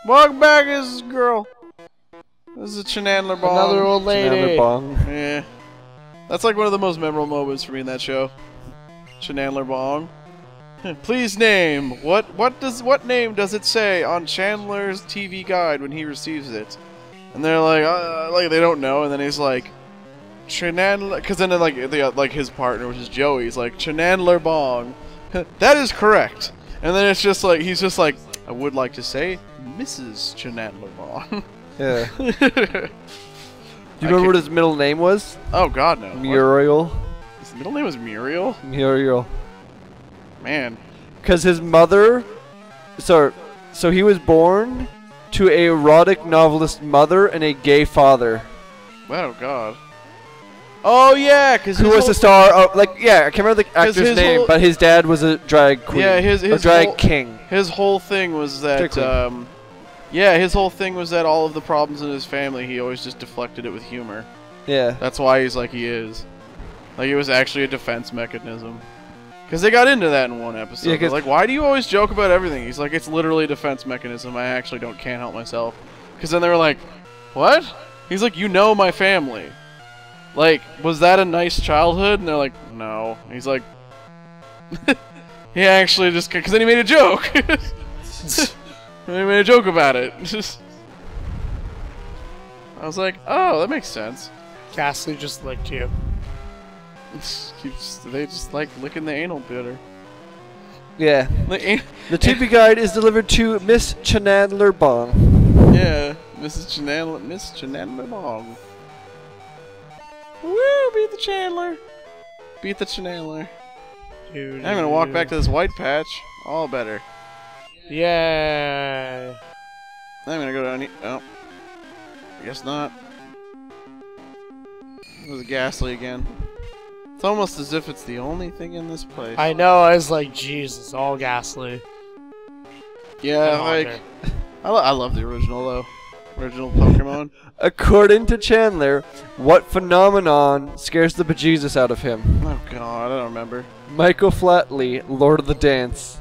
Welcome back, this is girl. This is a Chenandler Bong. Another old lady. Chenandler Bong. Yeah. That's like one of the most memorable moments for me in that show. Chenandler Bong. Please name. What name does it say on Chandler's TV guide when he receives it? And they're like they don't know, and then he's like, Chenandler, because then like his partner, which is Joey, he's like, Chenandler Bong. That is correct. And then it's just like, he's just like, I would like to say Mrs. Chenandler Bong. Yeah. Do you remember what his middle name was? Oh God, no. Muriel. His middle name was Muriel? Muriel. Man. Because his mother, so he was born to a erotic novelist mother and a gay father. Oh God. Oh yeah, because who was the star of, like, yeah, I can't remember the actor's name, but his dad was a drag queen. Yeah, his drag king. His whole thing was that yeah, his whole thing was that all of the problems in his family, he always just deflected it with humor. Yeah. That's why he's like he is. Like, it was actually a defense mechanism. Because they got into that in one episode. Yeah, like, why do you always joke about everything? He's like, it's literally a defense mechanism. I actually can't help myself. Because then they were like, what? He's like, you know my family. Like, was that a nice childhood? And they're like, no. And he's like, he actually just, because then he made a joke. And he made a joke about it. I was like, oh, that makes sense. Ghastly just licked you. They just like licking the anal bitter. Yeah. The TV guide is delivered to Miss Chenandler Bong. Yeah, Miss Chenandler Bong. Woo! Beat the Chandler. Beat the Chandler. I'm gonna walk back to this white patch. All better. Yeah. I'm gonna go down here. Oh. I guess not. It was ghastly again. It's almost as if it's the only thing in this place. I know, I was like, Jesus, all ghastly. Yeah, like, I love the original, though. Original Pokemon. According to Chandler, what phenomenon scares the bejesus out of him? Oh God, I don't remember. Michael Flatley, Lord of the Dance.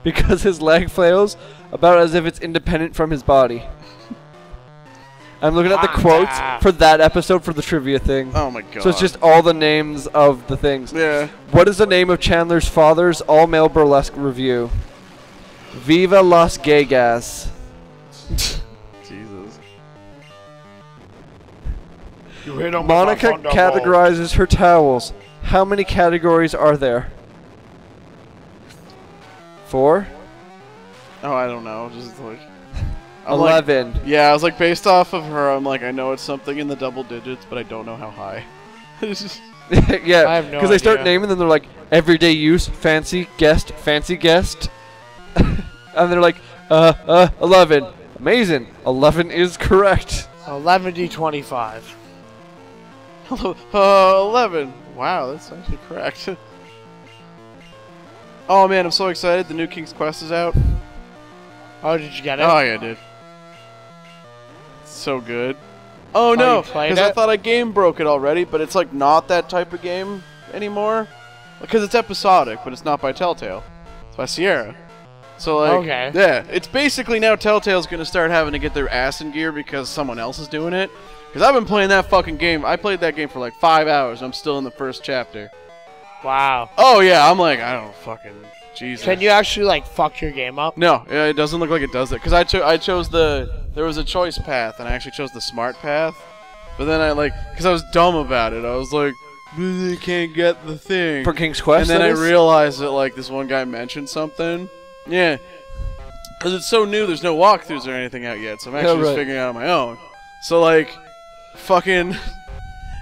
Because his leg flails about as if it's independent from his body. I'm looking at the quotes for that episode for the trivia thing. Oh my God. So it's just all the names of the things. Yeah. What is the name of Chandler's father's all-male burlesque review? Viva Las Gaygas. Jesus. Monica categorizes her towels. How many categories are there? 4? Oh, I don't know. Just like 11. Like, yeah, I was like, based off of her, I'm like, I know it's something in the double digits, but I don't know how high. Yeah, because they start naming them. They're like everyday use, fancy guest, and they're like 11. Amazing. 11 is correct. 11d25. 11. Wow, that's actually correct. Oh man, I'm so excited. The new King's Quest is out. Oh, did you get it? Oh yeah, dude. So good. Oh no, because I thought I game broke it already, but it's like not that type of game anymore. Because it's episodic, but it's not by Telltale. It's by Sierra. So like, yeah, it's basically now Telltale's gonna start having to get their ass in gear because someone else is doing it. Because I've been playing that fucking game. I played that game for like 5 hours. I'm still in the first chapter. Wow. Oh yeah, I'm like, I don't fucking Jesus. Can you actually like fuck your game up? No, it doesn't look like it does it. Because I chose there was a choice path, and I actually chose the smart path. But then because I was dumb about it. I was like, I can't get the thing. For King's Quest? And then I realized that like this one guy mentioned something. Yeah. Because it's so new, there's no walkthroughs or anything out yet. So I'm actually just figuring it out on my own. So like, fucking...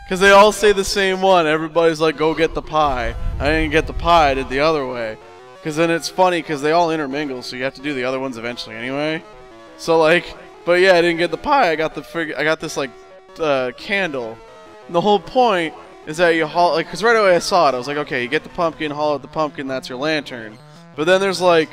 Because they all say the same one. Everybody's like, go get the pie. I didn't get the pie, I did the other way. Because then it's funny because they all intermingle, so you have to do the other ones eventually anyway. So like, but yeah, I didn't get the pie. I got this like candle. And the whole point is that you haul, like, because right away I saw it, I was like, okay, you get the pumpkin, haul out the pumpkin, that's your lantern. But then there's like,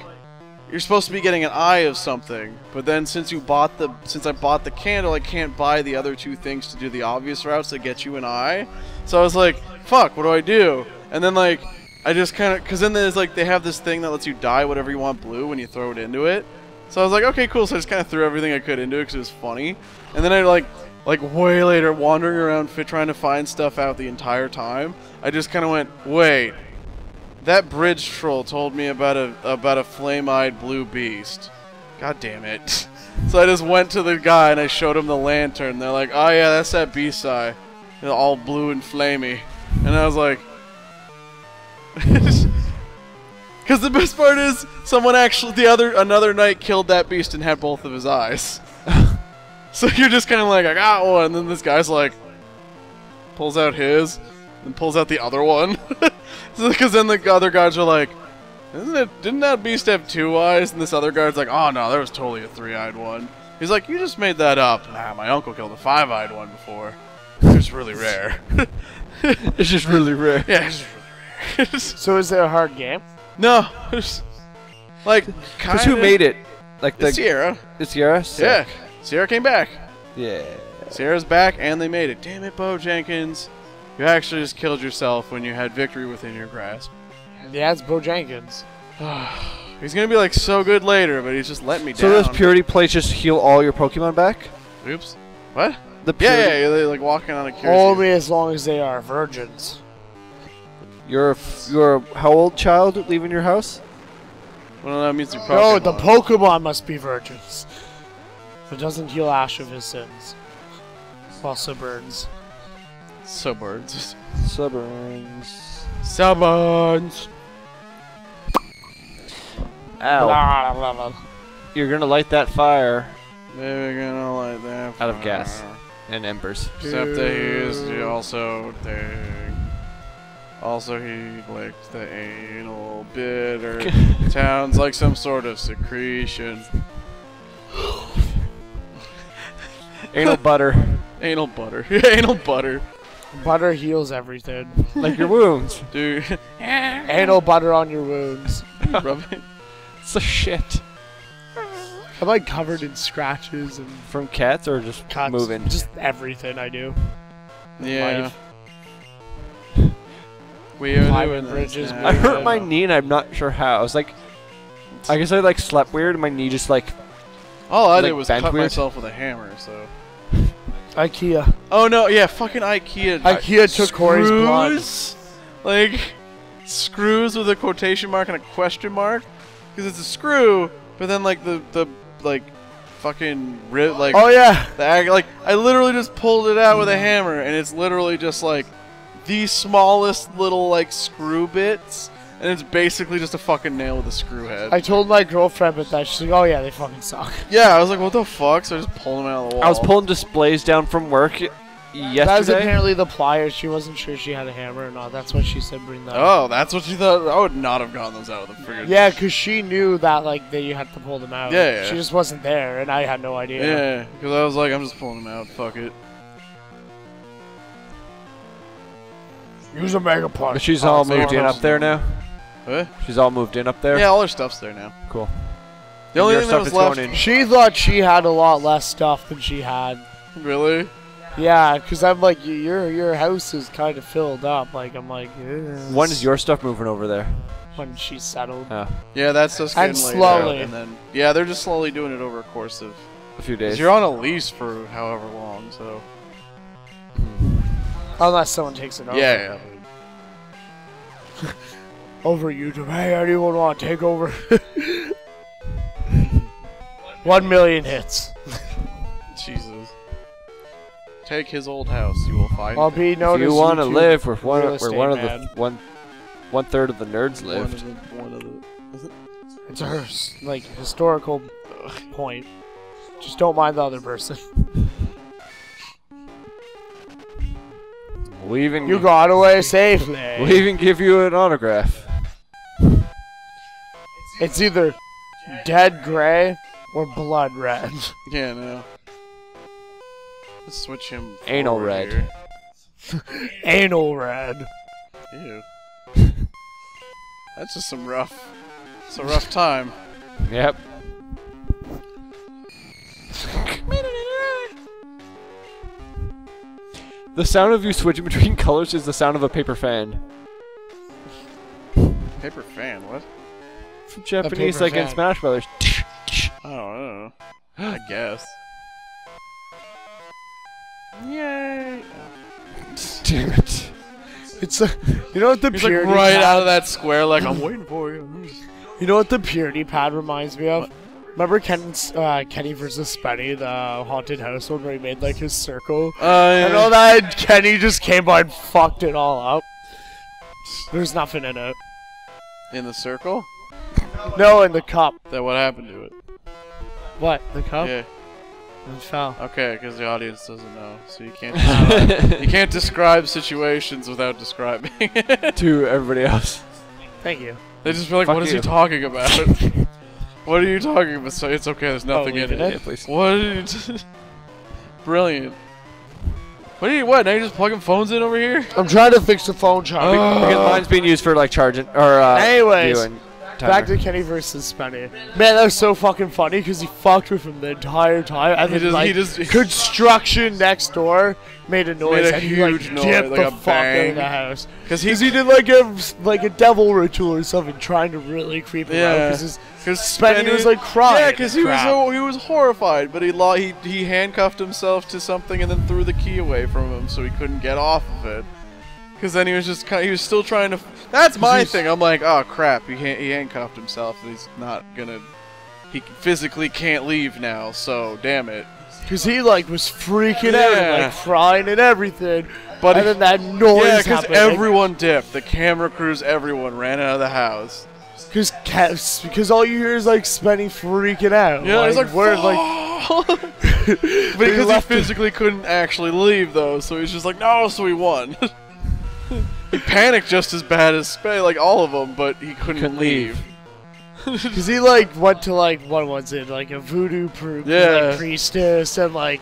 you're supposed to be getting an eye of something. But then since I bought the candle, I can't buy the other 2 things to do the obvious routes that get you an eye. So I was like, fuck, what do I do? And then like, I just kind of, because then there's like, they have this thing that lets you dye whatever you want blue when you throw it into it. So I was like, okay, cool. So I just kind of threw everything I could into it because it was funny. And then I like way later, wandering around trying to find stuff out the entire time, I just kind of went, wait, that bridge troll told me about a flame-eyed blue beast. God damn it. So I just went to the guy and I showed him the lantern. They're like, oh yeah, that's that beast eye. They're all blue and flamey. And I was like... Because the best part is, someone actually, another knight killed that beast and had both of his eyes. So you're just kind of like, I got one. And then this guy's like, pulls out his, and pulls out the other one. Because then the other guards are like, didn't that beast have 2 eyes? And this other guard's like, oh no, there was totally a 3-eyed one. He's like, you just made that up. Nah, my uncle killed a 5-eyed one before. It's just really rare. It's just really rare. Yeah, it's just really rare. So is it a hard game? No. Like, because who made it? Like the Sierra. The Sierra? Sick. Yeah. Sierra came back. Yeah. Sierra's back and they made it. Damn it, Bo Jenkins. You actually just killed yourself when you had victory within your grasp. Yeah, it's Bo Jenkins. He's gonna be like so good later, but he's just letting me down. So does Purity Plates just heal all your Pokemon back? Oops. What? The yeah, they're like walking on a cure. Only as long as they are virgins. You're how old child leaving your house? Well, that means Pokemon. No, the Pokemon must be virgins. It doesn't heal Ash of his sins. Also burns. Suburbs. Suburns. Suburbs. Ow. Blah, blah, blah. You're gonna light that fire. They're gonna light that Out of fire. gas and embers. Except that he is also Also, he licked the anal bitter. Sounds like some sort of secretion. Anal butter. Anal butter. Anal butter. Butter heals everything. Like your wounds. Dude. Anal butter on your wounds. Rub it. It's a shit. I'm like covered in scratches and From cats or just cuts. moving? Just everything I do. Yeah. Life. We are Climbing doing this bridges, now. I hurt my knee and I'm not sure how. I was like, I guess I like slept weird and my knee just like. All I like did was bent cut weird. myself with a hammer, so. IKEA. Oh no, yeah, fucking IKEA. IKEA took Corey's blood. Screws? Like, screws with a quotation mark and a question mark? Because it's a screw, but then like the like fucking like. Oh yeah. Like I literally just pulled it out with a hammer, and it's literally just like the smallest little like screw bits, and it's basically just a fucking nail with a screw head. I told my girlfriend about that. She's like, "Oh yeah, they fucking suck." Yeah, I was like, what the fuck? So I just pulled them out of the wall. I was pulling displays down from work yesterday. That was apparently the pliers. She wasn't sure she had a hammer or not. That's why she said bring that. Oh, that's what you thought? I would not have gotten those out with a friggin'. Yeah, because she knew that like that you had to pull them out. Yeah, yeah. She just wasn't there, and I had no idea. Yeah, because I was like, I'm just pulling them out. Fuck it. Use a mega punch. But she's all moved in up there now? What? She's all moved in up there? Yeah, all her stuff's there now. Cool. The only your thing that stuff was is going left. in. She thought she had a lot less stuff than she had. Really? Yeah, because I'm like, your house is kind of filled up. Like I'm like, When is your stuff moving over there? when she's settled. Oh, Yeah, that's just getting And laid slowly. out, and then yeah, they're just slowly doing it over a course of. a few 'Cause days. you're on a lease for however long, so. Unless someone takes it over. Yeah. Over YouTube. Hey, anyone want to take over? 1 million hits. Jesus. Take his old house. You will find. I'll be If noticed. you want to live where one real of estate the one third of the nerds lived. One of the. It's a like historical point. Just don't mind the other person. We'll even You got away safely. we'll even give you an autograph. It's either dead gray or blood red. Yeah, no. Let's switch him. Anal forward red. here. Anal red. Ew. That's just some rough. It's a rough time. Yep. The sound of you switching between colors is the sound of a paper fan. Paper fan, what? From Japanese, paper like in fan. Smash Brothers. I don't know. I guess. Yay! Damn it! It's a, you know what the He's purity like right pad, out of that square, like I'm waiting for you. You know what the purity pad reminds me of? What? Remember Kenny versus Spenny, the haunted house one where he made like his circle? Yeah. And all that, Kenny just came by and fucked it all up. There's nothing in it. In the circle? No, in the cup. Then what happened to it? What? The cup? Yeah. It fell. Okay, because the audience doesn't know, so you can't describe, you can't describe situations without describing to everybody else. Thank you. They just feel like, what is he talking about? What are you talking about? So it's okay. There's nothing in it. Yeah, please. What? Are you Brilliant. What are you? What? Now you're just plugging phones in over here? I'm trying to fix the phone charger. Because mine's being used for like charging or. Anyways. Viewing. Back to Kenny versus Spenny. Man, that was so fucking funny because he fucked with him the entire time. And then, construction next door made a noise. Made a and huge he, noise, dipped like the a fuck bang. out of the house. Because he did like a devil ritual or something, trying to really creep him out. Because Spenny was like crying. Yeah, because he was horrified, but he handcuffed himself to something and then threw the key away from him, so he couldn't get off of it. Because then he was still trying to. That's my thing. I'm like, oh crap, he handcuffed himself. And he's not gonna. He physically can't leave now. So damn it. Because he like was freaking out and like crying and everything. But and then that noise happened. Because everyone dipped. The camera crews, everyone ran out of the house. Because all you hear is like Spenny freaking out. Yeah, like, it's like, but because he physically couldn't actually leave though, so he's just like, no, so he won. He panicked just as bad as Spay, like all of them, but he couldn't leave. Because he like went to like, what was it, like a voodoo priestess and like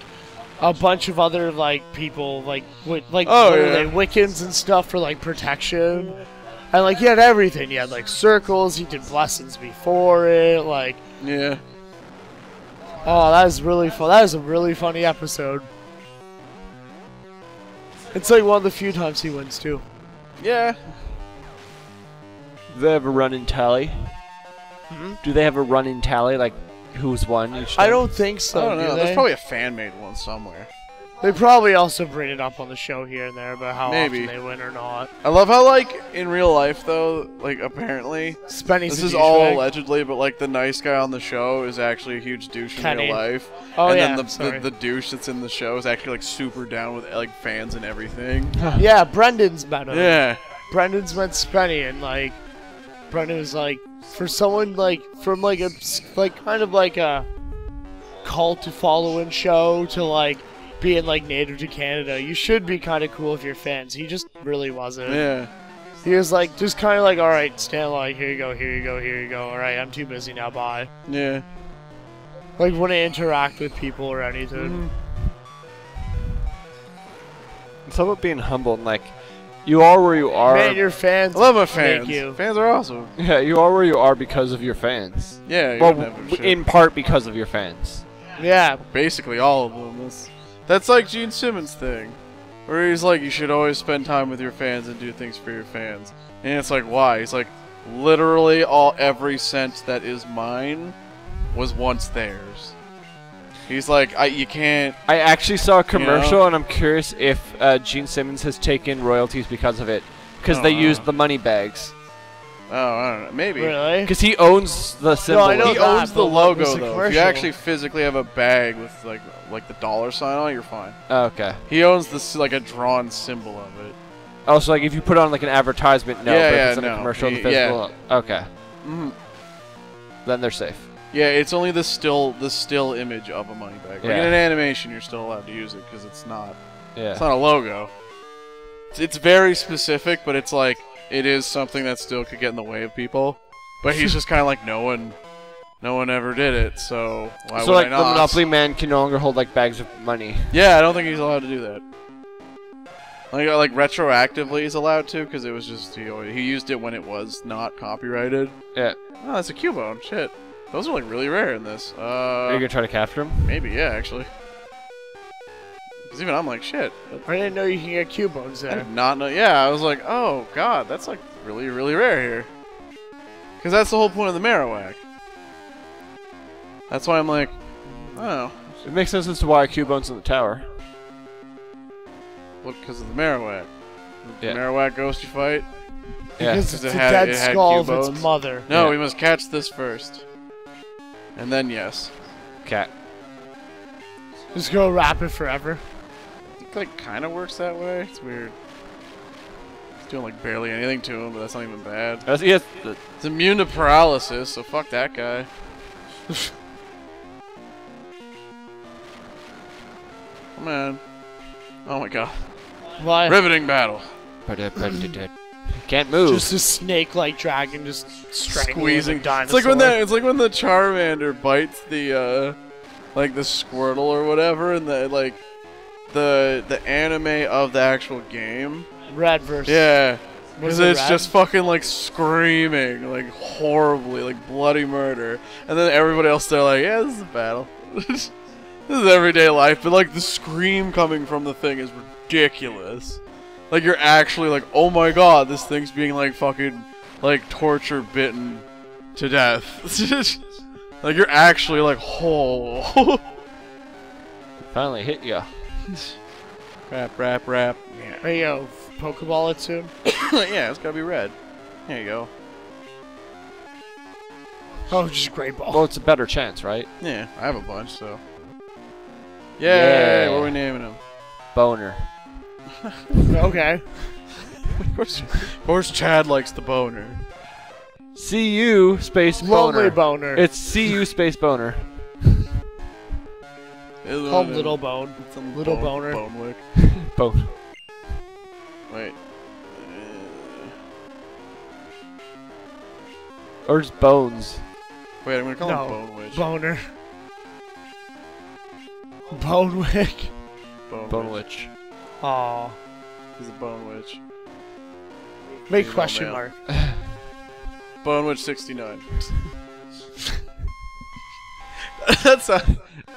a bunch of other like people, like Wiccans and stuff for like protection. And like he had everything. He had like circles, he did blessings before it, like. Yeah. Oh, that was really fun. That was a really funny episode. It's like one of the few times he wins too. Yeah. Do they have a running tally? Do they have a running tally, like who's won each time? I don't think so. I don't know. There's probably a fan-made one somewhere. They probably also bring it up on the show here and there about how often they win or not. I love how, like, in real life, though, like, apparently, Spenny's this is all allegedly, but, like, the nice guy on the show is actually a huge douche in real life. Oh, and yeah, then the douche that's in the show is actually, like, super down with, like, fans and everything. Yeah, Brendan's met him. Yeah. Brendan's met Spenny, and, like, Brendan was like, for someone, like, from, like, a, like, kind of like a cult-following show to, like, being like native to Canada, you should be kind of cool with your fans. He just really wasn't. Yeah. He was like, just kind of like, alright, stand like, here you go, here you go, here you go. Alright, I'm too busy now, bye. Yeah. Like, wouldn't interact with people or anything. It's all about being humble and like, you are where you are. Man, your fans. I love my fans. Thank you. Fans are awesome. Yeah, you are where you are because of your fans. Yeah. Well, in part because of your fans. Yeah. Basically all of them. That's like Gene Simmons' thing, where he's like, you should always spend time with your fans and do things for your fans. And it's like, why? He's like, literally every cent that is mine was once theirs. He's like, you can't. I actually saw a commercial, and I'm curious if Gene Simmons has taken royalties because of it, because they used the money bags. Oh, I don't know. Maybe. Really? Because he owns the symbol. No, I know he owns the logo, though. Commercial? If you actually physically have a bag with like the dollar sign on it, you're fine. Oh, okay. He owns this like a drawn symbol of it. Oh, so like if you put on like an advertisement, no, but if it's in a commercial, the physical, okay. Then they're safe. Yeah, it's only the still image of a money bag. Like in an animation, you're still allowed to use it because it's not. Yeah. It's not a logo. It's very specific, but it's like it is something that still could get in the way of people. But he's just kind of like no one ever did it, so why would like I not? the Monopoly man can no longer hold like bags of money. Yeah, I don't think he's allowed to do that. Like retroactively he's allowed to because it was just he used it when it was not copyrighted. Yeah. Oh, that's a Cubone. Shit. Those are like really rare in this. Are you gonna try to capture them? Maybe, yeah, actually. Because even I'm like, shit. I didn't know you can get Cubones there. I did not know. Yeah, I was like, oh god, that's like really, really rare here. Because that's the whole point of the Marowak. That's why I'm like, I don't know. It makes sense as to why Cubone's in the tower. What, because of the Marowak? Yeah. The Marowak ghost you fight? Yeah. Because it's the dead skull of its mother. No, we must catch this first. And then yes. Cat. Just go rapid forever. I think like kind of works that way. It's weird. It's doing like barely anything to him, but that's not even bad. It's immune to paralysis, so fuck that guy. Oh man. Oh my god. Why? Riveting battle. Can't move. Just a snake-like dragon just squeezing dinosaur. It's like when the Charmander bites the like the Squirtle or whatever, and the anime of the actual game. Red versus. Yeah. Because it's just fucking like screaming, like horribly, like bloody murder, and then everybody else they're like, yeah, this is a battle. This is everyday life, but like the scream coming from the thing is ridiculous. Like you're actually like, oh my god, this thing's being like fucking like torture bitten to death. Like you're actually like, oh. Finally hit ya. Rap, rap, rap. Yeah. Hey yo, Pokeball it soon. Yeah, it's gotta be red. There you go. Oh, just great ball. Well, it's a better chance, right? Yeah, I have a bunch, so. Yeah. What are we naming him? Boner. Okay. Of course Chad likes the boner. CU space boner. Lonely boner. It's CU space boner. Called Little Bone. Little Boner. Bone wick. Bone. Wait. Or just bones. Wait, I'm gonna call him Bone Witch. Boner. Bone Wick. Bone Witch. Aw. He's a Bone Witch. Make question mark. Bone Witch 69. That's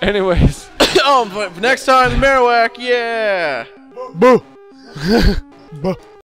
Anyways. Oh, but next time, Marowak, yeah! Boo! Boo!